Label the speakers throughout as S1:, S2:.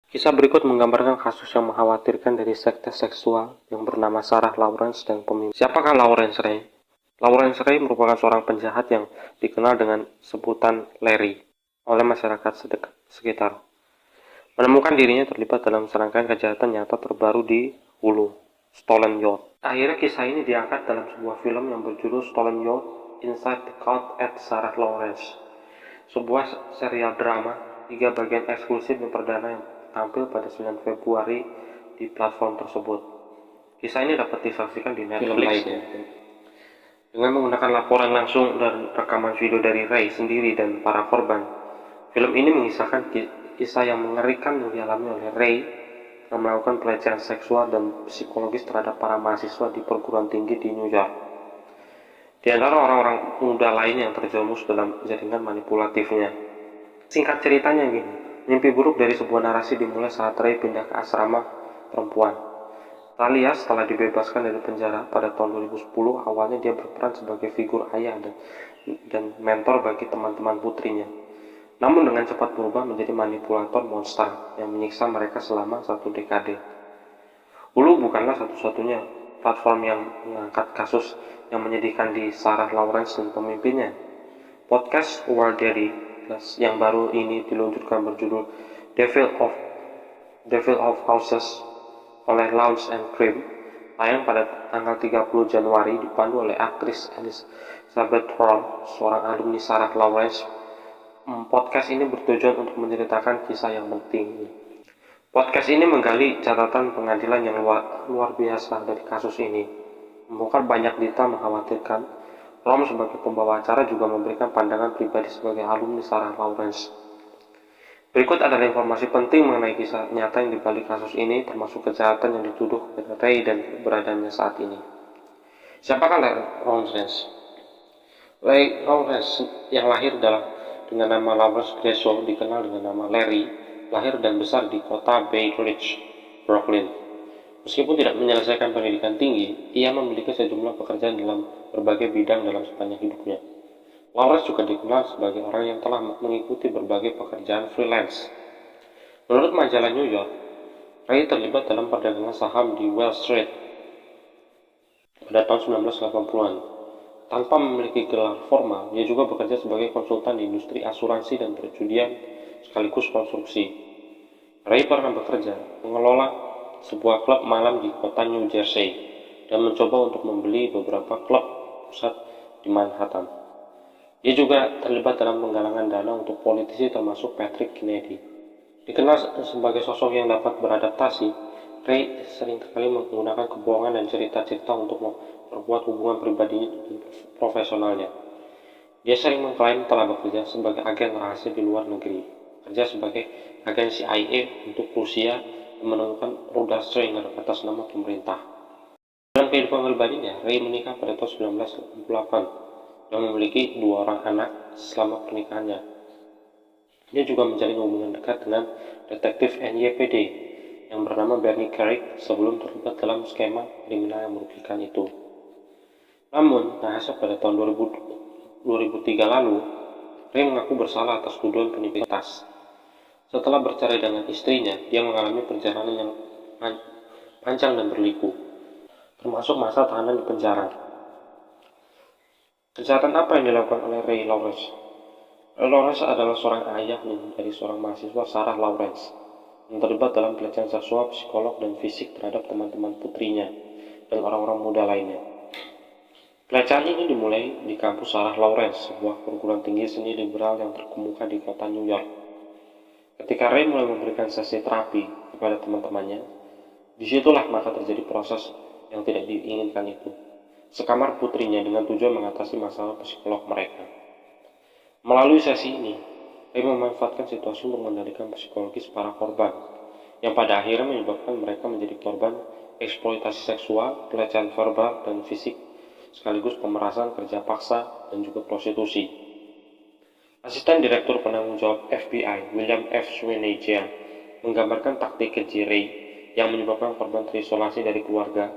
S1: Kisah berikut menggambarkan kasus yang mengkhawatirkan dari sekte seksual yang bernama Sarah Lawrence dan pemimpin. Siapakah Lawrence Ray? Lawrence Ray merupakan seorang penjahat yang dikenal dengan sebutan Larry oleh masyarakat sekitar. Menemukan dirinya terlibat dalam serangkaian kejahatan nyata terbaru di hulu, Stolen Yacht. Akhirnya kisah ini diangkat dalam sebuah film yang berjudul Stolen Yacht: Inside the Cult at Sarah Lawrence, sebuah serial drama 3 bagian eksklusif yang perdana yang tampil pada 9 Februari di platform tersebut. Kisah ini dapat disaksikan di Netflix dengan menggunakan laporan langsung dan rekaman video dari Ray sendiri dan para korban. Film ini mengisahkan kisah yang mengerikan yang dialami oleh Ray yang melakukan pelecehan seksual dan psikologis terhadap para mahasiswa di perguruan tinggi di New York. Di antara orang-orang muda lain yang terjerumus dalam jaringan manipulatifnya. Singkat ceritanya gini, mimpi buruk dari sebuah narasi dimulai saat Ray pindah ke asrama perempuan. Talia setelah dibebaskan dari penjara pada tahun 2010, awalnya dia berperan sebagai figur ayah dan mentor bagi teman-teman putrinya. Namun dengan cepat berubah menjadi manipulator monster yang menyiksa mereka selama 1 dekade. Hulu bukanlah satu-satunya platform yang mengangkat kasus yang menyedihkan di Sarah Lawrence dan pemimpinnya. Podcast War Daddy yang baru ini diluncurkan berjudul Devil of Houses oleh Lawrence and Cream, tayang pada tanggal 30 Januari, dipandu oleh aktris Elizabeth Horn, seorang alumni Sarah Lawrence. Podcast ini bertujuan untuk menceritakan kisah yang penting. Podcast ini menggali catatan pengadilan yang luar biasa dari kasus ini. Membongkar banyak detail mengkhawatirkan. Rom sebagai pembawa acara juga memberikan pandangan pribadi sebagai alumni Sarah Lawrence. Berikut adalah informasi penting mengenai kisah nyata yang dibalik kasus ini, termasuk kejahatan yang dituduh kepada Ray dan keberadaannya saat ini. Siapakah Lawrence? Ray Lawrence yang lahir dengan nama Lawrence Gresham, dikenal dengan nama Larry, lahir dan besar di kota Bay Ridge, Brooklyn. Meskipun tidak menyelesaikan pendidikan tinggi, ia memiliki sejumlah pekerjaan dalam berbagai bidang dalam sepanjang hidupnya. Lawrence juga dikenal sebagai orang yang telah mengikuti berbagai pekerjaan freelance. Menurut majalah New York, Ray terlibat dalam perdagangan saham di Wall Street pada tahun 1980-an. Tanpa memiliki gelar formal, dia juga bekerja sebagai konsultan di industri asuransi dan perjudian sekaligus konstruksi. Ray pernah bekerja mengelola sebuah klub malam di kota New Jersey dan mencoba untuk membeli beberapa klub pusat di Manhattan. Dia juga terlibat dalam penggalangan dana untuk politisi termasuk Patrick Kennedy. Dikenal sebagai sosok yang dapat beradaptasi, Ray sering kali menggunakan kebohongan dan cerita-cerita untuk memperkuat hubungan pribadi dan profesionalnya. Dia sering mengklaim telah bekerja sebagai agen rahasia di luar negeri, kerja sebagai agen CIA untuk Rusia, dan menemukan rudal stringer atas nama pemerintah. Dalam kehidupan pribadinya, Ray menikah pada tahun 1988 dan memiliki 2 orang anak selama pernikahannya. Dia juga menjalin hubungan dekat dengan detektif NYPD yang bernama Bernie Kerik sebelum terlibat dalam skema kriminal yang merugikan itu. Namun, nahasnya pada tahun 2003 lalu, Ray mengaku bersalah atas tuduhan penipuan tas. Setelah bercerai dengan istrinya, dia mengalami perjalanan yang panjang dan berliku, termasuk masa tahanan di penjara. Kejahatan apa yang dilakukan oleh Ray Lawrence? Ray Lawrence adalah seorang ayah dari seorang mahasiswa Sarah Lawrence yang terlibat dalam pelecehan seksual, psikolog, dan fisik terhadap teman-teman putrinya dan orang-orang muda lainnya. Pelecehan ini dimulai di kampus Sarah Lawrence, sebuah perguruan tinggi seni liberal yang terkemuka di kota New York. Ketika Ray mulai memberikan sesi terapi kepada teman-temannya, disitulah maka terjadi proses yang tidak diinginkan itu. Sekamar putrinya dengan tujuan mengatasi masalah psikolog mereka. Melalui sesi ini, Ray memanfaatkan situasi untuk mengendalikan psikologis para korban, yang pada akhirnya menyebabkan mereka menjadi korban eksploitasi seksual, pelecehan verbal dan fisik, sekaligus pemerasan, kerja paksa, dan juga prostitusi. Asisten Direktur Penanggung Jawab FBI, William F. Sweeney Jr., menggambarkan taktik keji Ray yang menyebabkan korban terisolasi dari keluarga,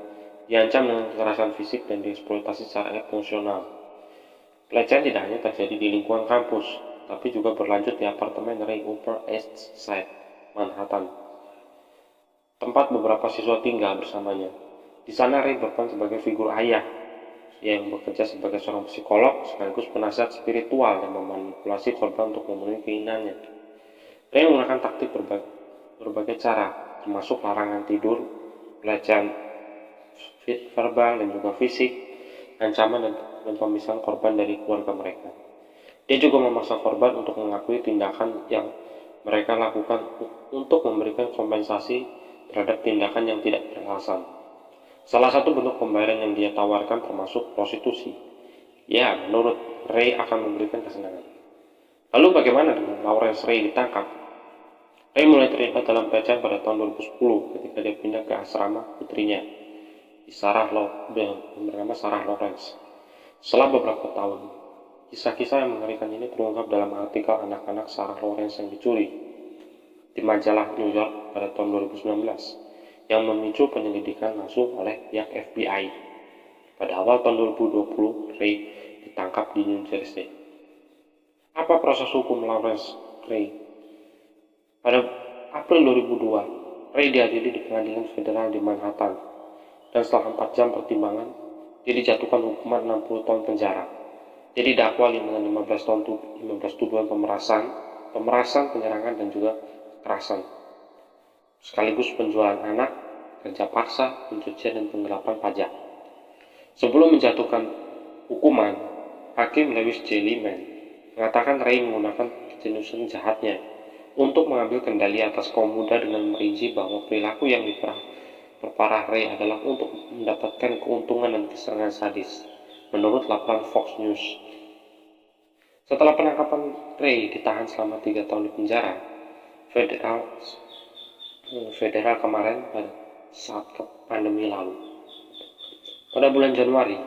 S1: diancam dengan kekerasan fisik dan dieksploitasi secara emosional. Pelecehan tidak hanya terjadi di lingkungan kampus, tapi juga berlanjut di apartemen Ray Upper East Side, Manhattan. tempat beberapa siswa tinggal bersamanya. Di sana Ray berperan sebagai figur ayah yang bekerja sebagai seorang psikolog sekaligus penasihat spiritual yang memanipulasi korban untuk memenuhi keinginannya. Ray menggunakan taktik berbagai cara, termasuk larangan tidur, pelecehan verbal dan juga fisik, ancaman dan pemisahan korban dari keluarga mereka. Dia juga memaksa korban untuk mengakui tindakan yang mereka lakukan untuk memberikan kompensasi terhadap tindakan yang tidak beralasan. Salah satu bentuk pembayaran yang dia tawarkan termasuk prostitusi. Ya, menurut Ray akan memberikan kesenangan. Lalu bagaimana dengan Lawrence Ray ditangkap? Ray mulai terlibat dalam pelecehan pada tahun 2010 ketika dia pindah ke asrama putrinya di bernama Sarah Lawrence. Setelah beberapa tahun, kisah-kisah yang mengerikan ini terungkap dalam artikel anak-anak Sarah Lawrence yang dicuri di majalah New York pada tahun 2019 yang memicu penyelidikan langsung oleh pihak FBI. Pada awal tahun 2020, Ray ditangkap di New Jersey. Apa proses hukum Lawrence Ray? Pada April 2002, Ray dihadiri di pengadilan federal di Manhattan, dan setelah 4 jam pertimbangan, dia dijatuhkan hukuman 60 tahun penjara. Dia didakwa dengan 15 tuduhan pemerasan, penyerangan, dan juga kekerasan, sekaligus penjualan anak, kerja paksa, pencucian, dan penggelapan pajak. Sebelum menjatuhkan hukuman, Hakim Lewis J. Lehman mengatakan Ray menggunakan kejeniusan jahatnya untuk mengambil kendali atas kaum muda dengan merinci bahwa perilaku yang diperparah Ray adalah untuk mendapatkan keuntungan dan kesenangan sadis, menurut laporan Fox News. Setelah penangkapan, Ray ditahan selama 3 tahun di penjara federal kemarin pada saat pandemi lalu. Pada bulan Januari,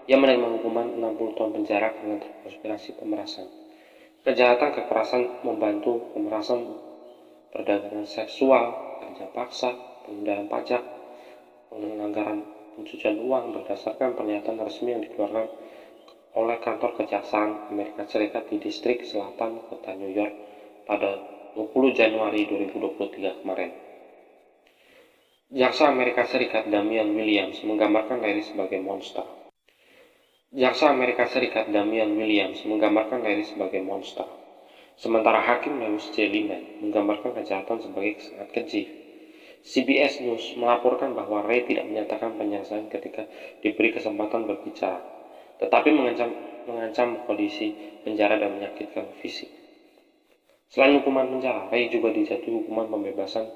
S1: ia menerima hukuman 60 tahun penjara karena terkonspirasi pemerasan, kejahatan kekerasan, membantu pemerasan, perdagangan seksual, kerja paksa, pengundangan pajak, penganggaran pencucian uang berdasarkan pernyataan resmi yang dikeluarkan oleh kantor Kejaksaan Amerika Serikat di Distrik Selatan Kota New York pada 20 Januari 2023 kemarin. Jaksa Amerika Serikat Damian Williams menggambarkan Larry sebagai monster. Sementara Hakim Lewis J. Lehman menggambarkan kejahatan sebagai sangat keji. CBS News melaporkan bahwa Ray tidak menyatakan penyesalan ketika diberi kesempatan berbicara, tetapi mengancam kondisi penjara dan menyakitkan fisik. Selain hukuman penjara, Ray juga dijatuhi hukuman pembebasan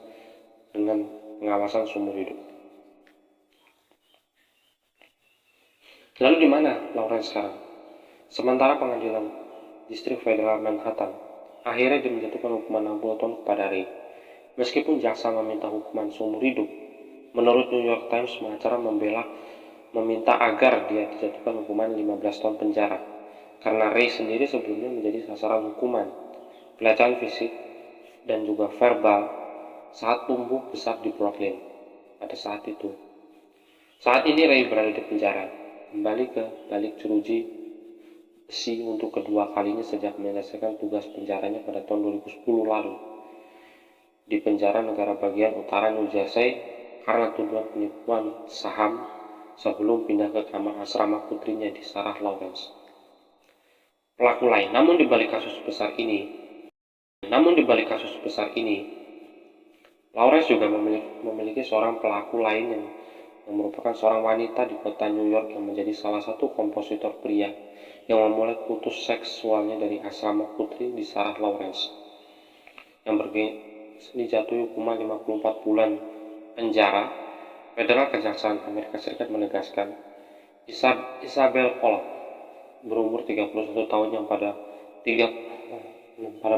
S1: dengan pengawasan seumur hidup. Lalu di mana Lawrence sekarang? Sementara pengadilan Distrik Federal Manhattan akhirnya menjatuhkan hukuman 60 tahun kepada Ray. Meskipun jaksa meminta hukuman seumur hidup, menurut New York Times, pengacara meminta agar dia dijatuhkan hukuman 15 tahun penjara karena Ray sendiri sebelumnya menjadi sasaran hukuman pelecehan fisik dan juga verbal saat tumbuh besar di Brooklyn pada saat itu. Saat ini Ray berada di penjara, kembali ke balik jeruji besi untuk kedua kalinya sejak menyelesaikan tugas penjaranya pada tahun 2010 lalu di penjara negara bagian utara New Jersey karena tuduhan penipuan saham sebelum pindah ke kamar asrama putrinya di Sarah Lawrence. Pelaku lain, namun di balik kasus besar ini, Lawrence juga memiliki seorang pelaku lain yang merupakan seorang wanita di kota New York yang menjadi salah satu kompositor pria yang memulai kultus seksualnya dari asrama putri di Sarah Lawrence, yang dijatuhi hukuman 54 bulan penjara. Federal Kejaksaan Amerika Serikat menegaskan Isabel Pollock berumur 31 tahun yang pada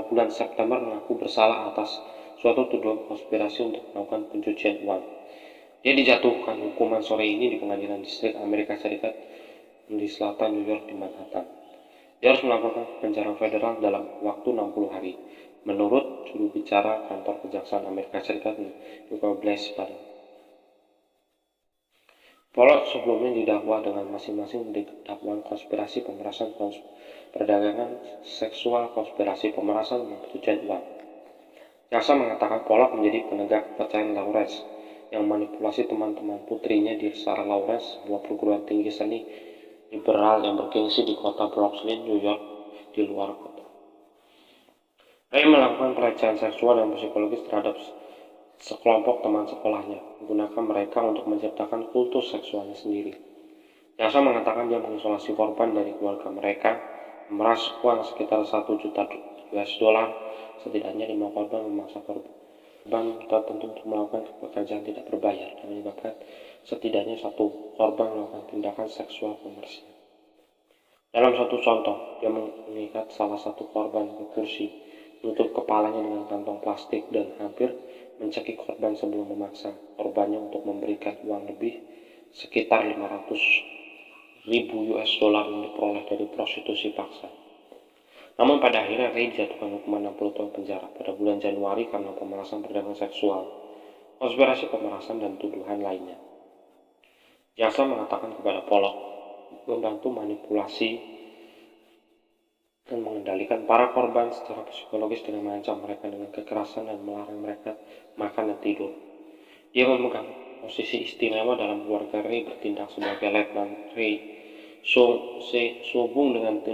S1: bulan September mengaku bersalah atas suatu tuduhan konspirasi untuk melakukan pencucian uang. Dia dijatuhkan hukuman sore ini di pengadilan distrik Amerika Serikat di selatan New York di Manhattan. Dia harus melaporkan ke penjara federal dalam waktu 60 hari, menurut juru bicara kantor Kejaksaan Amerika Serikat Michael Blaise pada Pollock sebelumnya didakwa dengan masing-masing dakwaan konspirasi pemerasan, perdagangan seksual, konspirasi pemerasan, dan pencucian uang. Jaksa mengatakan Pollock menjadi penegak kepercayaan Lawrence yang manipulasi teman-teman putrinya di Sarah Lawrence, sebuah perguruan tinggi seni liberal yang bergengsi di kota Brooklyn, New York, di luar kota. Ray melakukan pelecehan seksual dan psikologis terhadap sekelompok teman sekolahnya, menggunakan mereka untuk menciptakan kultus seksualnya sendiri. Jaksa mengatakan dia mengisolasi korban dari keluarga mereka, memeras uang sekitar 1 juta US dollar, setidaknya 5 korban memaksa korban tertentu untuk melakukan pekerjaan tidak berbayar, dan menyebabkan setidaknya 1 korban melakukan tindakan seksual komersil. Dalam satu contoh, dia mengikat salah satu korban ke kursi, menutup kepalanya dengan kantong plastik, dan hampir mencekik korban sebelum memaksa korbannya untuk memberikan uang lebih sekitar 500.000 US dollar yang diperoleh dari prostitusi paksa. Namun pada akhirnya Ray dijatuhkan hukuman 60 tahun penjara pada bulan Januari karena pemerasan perdagangan seksual, konspirasi pemerasan, dan tuduhan lainnya. Jaksa mengatakan kepada Pollock membantu manipulasi dan mengendalikan para korban secara psikologis dengan mengancam mereka dengan kekerasan dan melarang mereka makan dan tidur. Dia memegang posisi istimewa dalam keluarga Ray, bertindak sebagai Letnan Ray, sehubung dengan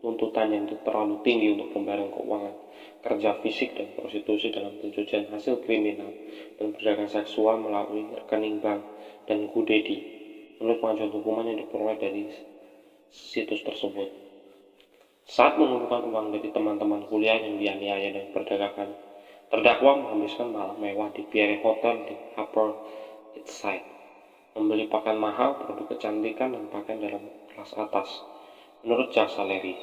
S1: tuntutan yang terlalu tinggi untuk pembayaran keuangan, kerja fisik, dan prostitusi dalam pencucian hasil kriminal dan perdagangan seksual melalui rekening bank dan kudedi, menurut pengajuan hukuman yang diperoleh dari situs tersebut. Saat mengumpulkan uang dari teman-teman kuliah yang dianiaya dan diperdagangkan, terdakwa menghabiskan malam mewah di Pierre Hotel di Upper East Side, membeli pakaian mahal, produk kecantikan, dan pakaian dalam kelas atas. Menurut jaksa Larry,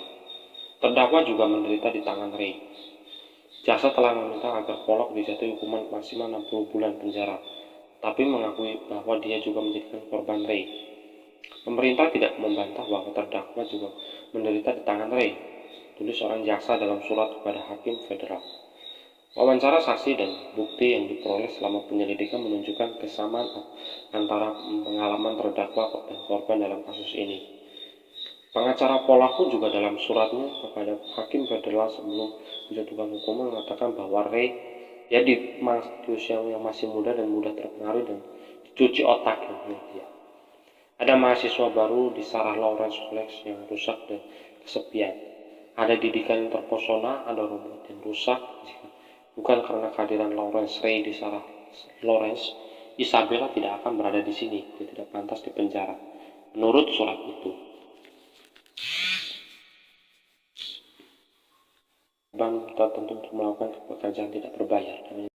S1: terdakwa juga menderita di tangan Ray. Jaksa telah meminta agar Pollock dijatuhi hukuman maksimal 60 bulan penjara, tapi mengakui bahwa dia juga menjadikan korban Ray. Pemerintah tidak membantah bahwa terdakwa juga menderita di tangan Ray, tulis seorang jaksa dalam surat kepada hakim federal. Wawancara saksi dan bukti yang diperoleh selama penyelidikan menunjukkan kesamaan antara pengalaman terdakwa dan korban dalam kasus ini. Pengacara Pollock pun juga dalam suratnya kepada hakim federal sebelum menjatuhkan hukuman mengatakan bahwa Ray di usia yang masih muda dan mudah terpengaruh dan dicuci otaknya media. Ada mahasiswa baru di Sarah Lawrence College yang rusak dan kesepian. Ada didikan yang terpesona, ada robot yang rusak. Bukan karena kehadiran Lawrence Ray di Sarah Lawrence, Isabella tidak akan berada di sini. Dia tidak pantas di penjara, menurut surat itu. Korban tertentu untuk melakukan pekerjaan tidak berbayar, dan